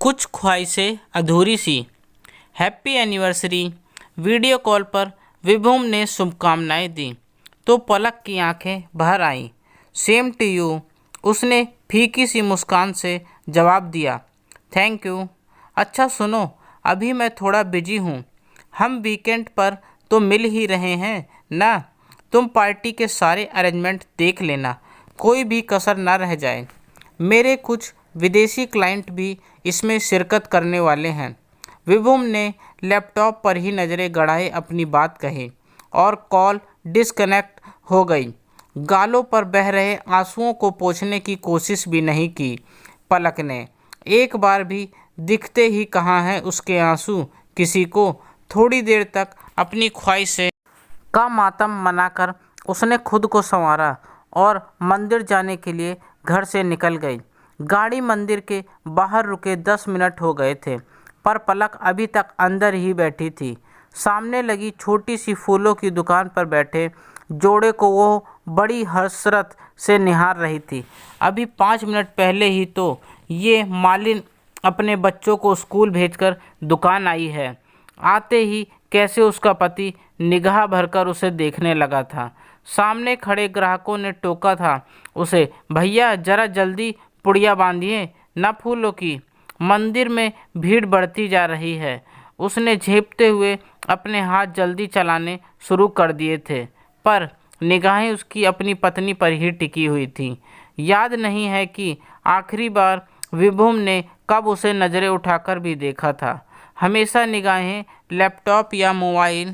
कुछ ख्वाहिशें अधूरी सी। Happy anniversary. वीडियो कॉल पर विभुम ने शुभकामनाएं दी तो पलक की आंखें भर आईं। सेम टू यू, उसने फीकी सी मुस्कान से जवाब दिया। Thank you. अच्छा सुनो, अभी मैं थोड़ा बिजी हूँ। हम वीकेंड पर तो मिल ही रहे हैं ना। तुम पार्टी के सारे अरेंजमेंट देख लेना, कोई भी कसर ना रह जाए। मेरे कुछ विदेशी क्लाइंट भी इसमें शिरकत करने वाले हैं। विभुम ने लैपटॉप पर ही नज़रें गड़ाए अपनी बात कही और कॉल डिस्कनेक्ट हो गई। गालों पर बह रहे आंसुओं को पोंछने की कोशिश भी नहीं की पलक ने। एक बार भी दिखते ही कहाँ हैं उसके आंसू किसी को। थोड़ी देर तक अपनी ख्वाहिशें का मातम मनाकर उसने खुद को संवारा और मंदिर जाने के लिए घर से निकल गई। गाड़ी मंदिर के बाहर रुके 10 मिनट हो गए थे, पर पलक अभी तक अंदर ही बैठी थी। सामने लगी छोटी सी फूलों की दुकान पर बैठे जोड़े को वो बड़ी हसरत से निहार रही थी। अभी 5 मिनट पहले ही तो ये मालिन अपने बच्चों को स्कूल भेजकर दुकान आई है। आते ही कैसे उसका पति निगाह भरकर उसे देखने लगा था। सामने खड़े ग्राहकों ने टोका था उसे, भैया जरा जल्दी पुड़िया बांधिए न फूलों की। मंदिर में भीड़ बढ़ती जा रही है। उसने झेपते हुए अपने हाथ जल्दी चलाने शुरू कर दिए थे, पर निगाहें उसकी अपनी पत्नी पर ही टिकी हुई थीं। याद नहीं है कि आखिरी बार विभुम ने कब उसे नज़रें उठाकर भी देखा था। हमेशा निगाहें लैपटॉप या मोबाइल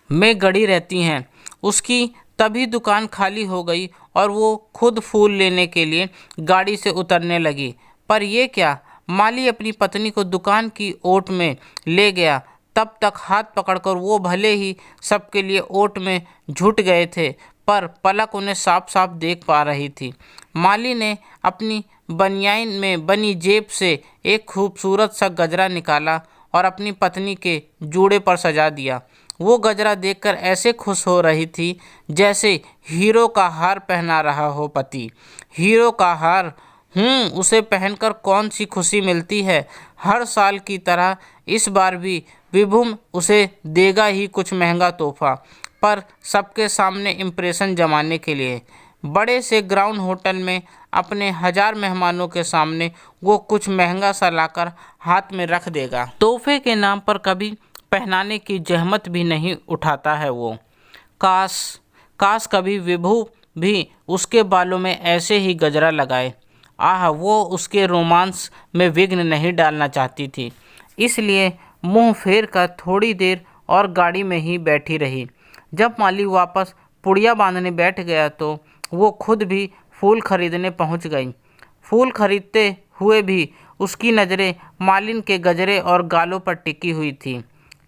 में गड़ी रहती हैं उसकी। तभी दुकान खाली हो गई और वो खुद फूल लेने के लिए गाड़ी से उतरने लगी। पर यह क्या, माली अपनी पत्नी को दुकान की ओट में ले गया। तब तक हाथ पकड़कर वो भले ही सबके लिए ओट में झुट गए थे, पर पलक उन्हें साफ साफ देख पा रही थी। माली ने अपनी बनियाइन में बनी जेब से एक खूबसूरत सा गजरा निकाला और अपनी पत्नी के जूड़े पर सजा दिया। वो गजरा देखकर ऐसे खुश हो रही थी जैसे हीरो का हार पहना रहा हो पति। हीरो का हार, उसे पहनकर कौन सी खुशी मिलती है। हर साल की तरह इस बार भी विभुम उसे देगा ही कुछ महंगा तोहफा, पर सबके सामने इम्प्रेशन जमाने के लिए। बड़े से ग्राउंड होटल में अपने 1000 मेहमानों के सामने वो कुछ महंगा सा लाकर हाथ में रख देगा। तोहफे के नाम पर कभी पहनाने की जहमत भी नहीं उठाता है वो। काश काश कभी विभु भी उसके बालों में ऐसे ही गजरा लगाए। आह, वो उसके रोमांस में विघ्न नहीं डालना चाहती थी, इसलिए मुंह फेर कर थोड़ी देर और गाड़ी में ही बैठी रही। जब माली वापस पुड़िया बांधने बैठ गया तो वो खुद भी फूल खरीदने पहुंच गई। फूल खरीदते हुए भी उसकी नज़रें मालिन के गजरे और गालों पर टिकी हुई थी।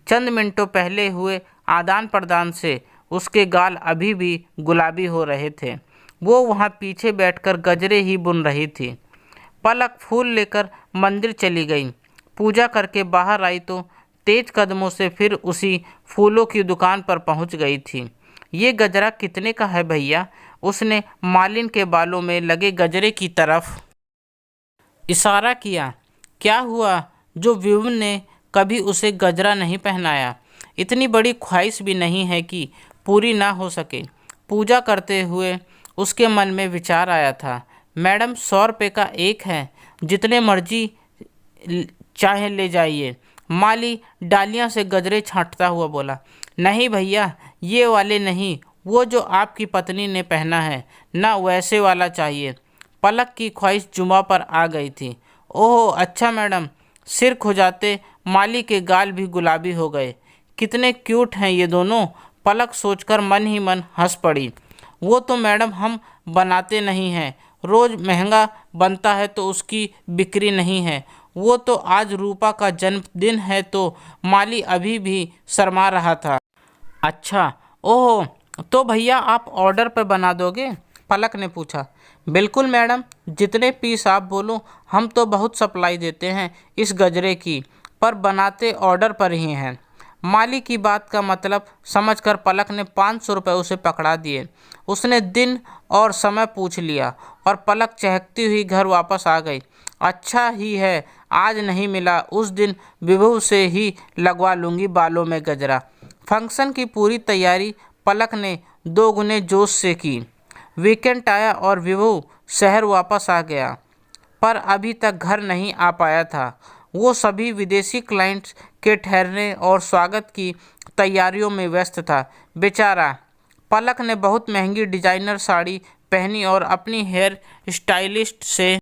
चंद मिनटों पहले हुए आदान प्रदान से उसके गाल अभी भी गुलाबी हो रहे थे। वो वहाँ पीछे बैठकर गजरे ही बुन रही थी। पलक फूल लेकर मंदिर चली गई। पूजा करके बाहर आई तो तेज कदमों से फिर उसी फूलों की दुकान पर पहुंच गई थी। ये गजरा कितने का है भैया? उसने मालिन के बालों में लगे गजरे की तरफ इशारा किया। क्या हुआ जो विभुम ने कभी उसे गजरा नहीं पहनाया? इतनी बड़ी ख्वाहिश भी नहीं है कि पूरी ना हो सके। पूजा करते हुए उसके मन में विचार आया था। मैडम 100 रुपये का एक है, जितने मर्जी चाहे ले जाइए। माली डालियां से गजरे छांटता हुआ बोला। नहीं भैया, ये वाले नहीं, वो जो आपकी पत्नी ने पहना है ना, वैसे वाला चाहिए। पलक की ख्वाहिश जुमा पर आ गई थी। ओह अच्छा मैडम। सिर खुजाते माली के गाल भी गुलाबी हो गए। कितने क्यूट हैं ये दोनों, पलक सोचकर मन ही मन हंस पड़ी। वो तो मैडम हम बनाते नहीं हैं, रोज़ महंगा बनता है तो उसकी बिक्री नहीं है। वो तो आज रूपा का जन्मदिन है तो माली अभी भी शर्मा रहा था। अच्छा, ओह तो भैया आप ऑर्डर पर बना दोगे? पलक ने पूछा। बिल्कुल मैडम, जितने पीस आप बोलो, हम तो बहुत सप्लाई देते हैं इस गजरे की, पर बनाते ऑर्डर पर ही हैं। माली की बात का मतलब समझकर पलक ने 500 रुपये उसे पकड़ा दिए। उसने दिन और समय पूछ लिया और पलक चहकती हुई घर वापस आ गई अच्छा ही है आज नहीं मिला, उस दिन विभू से ही लगवा लूँगी बालों में गजरा। फंक्शन की पूरी तैयारी पलक ने दोगुने जोश से की। वीकेंड आया और विभू शहर वापस आ गया, पर अभी तक घर नहीं आ पाया था। वो सभी विदेशी क्लाइंट्स के ठहरने और स्वागत की तैयारियों में व्यस्त था। बेचारा पलक ने बहुत महंगी डिजाइनर साड़ी पहनी और अपनी हेयर स्टाइलिस्ट से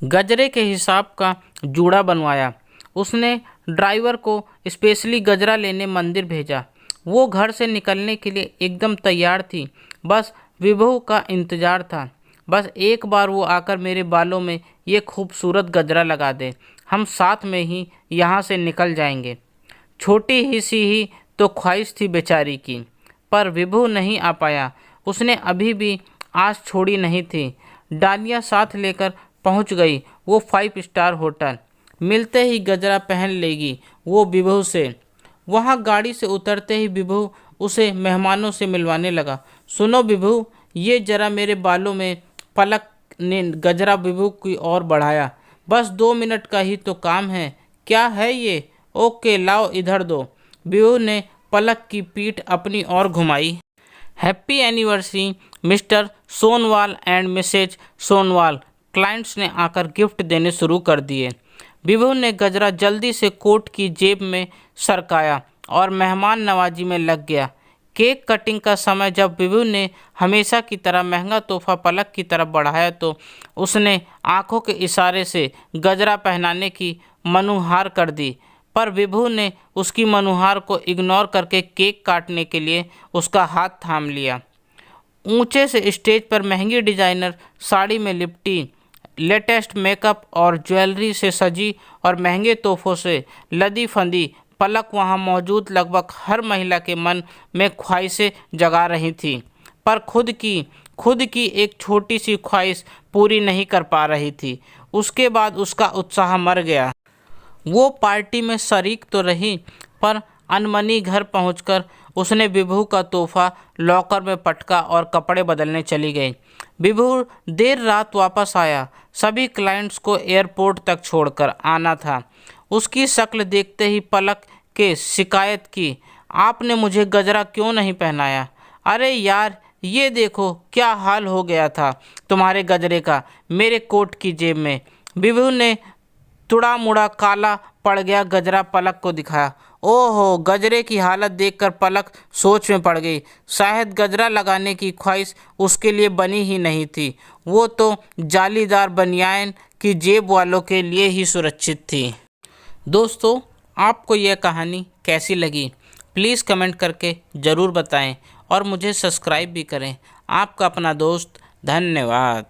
गजरे के हिसाब का जूड़ा बनवाया। उसने ड्राइवर को स्पेशली गजरा लेने मंदिर भेजा। वो घर से निकलने के लिए एकदम तैयार थी, बस विभू का इंतज़ार था। बस एक बार वो आकर मेरे बालों में ये खूबसूरत गजरा लगा दे, हम साथ में ही यहाँ से निकल जाएंगे। छोटी ही सी ही तो ख्वाहिश थी बेचारी की, पर विभू नहीं आ पाया। उसने अभी भी आस छोड़ी नहीं थी। डालियाँ साथ लेकर पहुँच गई वो 5 स्टार होटल। मिलते ही गजरा पहन लेगी वो विभू से। वहाँ गाड़ी से उतरते ही विभू उसे मेहमानों से मिलवाने लगा। सुनो विभू, ये जरा मेरे बालों में। पलक ने गजरा विभू की ओर बढ़ाया। बस 2 मिनट का ही तो काम है। क्या है ये? ओके लाओ इधर दो। विभू ने पलक की पीठ अपनी ओर घुमाई। Happy anniversary Mr Sonwal and Mrs Sonwal. Clients ने आकर गिफ्ट देने शुरू कर दिए। विभू ने गजरा जल्दी से कोट की जेब में सरकाया और मेहमान नवाजी में लग गया। केक कटिंग का समय जब विभू ने हमेशा की तरह महंगा तोहफा पलक की तरफ बढ़ाया तो उसने आंखों के इशारे से गजरा पहनाने की मनुहार कर दी, पर विभू ने उसकी मनुहार को इग्नोर करके केक काटने के लिए उसका हाथ थाम लिया। ऊंचे से स्टेज पर महंगी डिजाइनर साड़ी में लिपटी, लेटेस्ट मेकअप और ज्वेलरी से सजी और महंगे तोहफों से लदी फंदी पलक वहां मौजूद लगभग हर महिला के मन में ख्वाहिशें जगा रही थी, पर खुद की एक छोटी सी ख्वाहिश पूरी नहीं कर पा रही थी। उसके बाद उसका उत्साह मर गया। वो पार्टी में शरीक तो रही, पर अनमनी घर पहुंचकर उसने विभू का तोहफा लॉकर में पटका और कपड़े बदलने चली गई। विभू देर रात वापस आया। सभी क्लाइंट्स को एयरपोर्ट तक छोड़कर आना था। उसकी शक्ल देखते ही पलक के शिकायत की, आपने मुझे गजरा क्यों नहीं पहनाया? अरे यार, ये देखो क्या हाल हो गया था तुम्हारे गजरे का मेरे कोट की जेब में। विभू ने तुड़ा मुड़ा काला पड़ गया गजरा पलक को दिखाया। ओहो, गजरे की हालत देखकर पलक सोच में पड़ गई। शायद गजरा लगाने की ख्वाहिश उसके लिए बनी ही नहीं थी। वो तो जालीदार बनियान की जेब वालों के लिए ही सुरक्षित थी। दोस्तों, आपको यह कहानी कैसी लगी प्लीज़ कमेंट करके ज़रूर बताएं और मुझे सब्सक्राइब भी करें। आपका अपना दोस्त, धन्यवाद।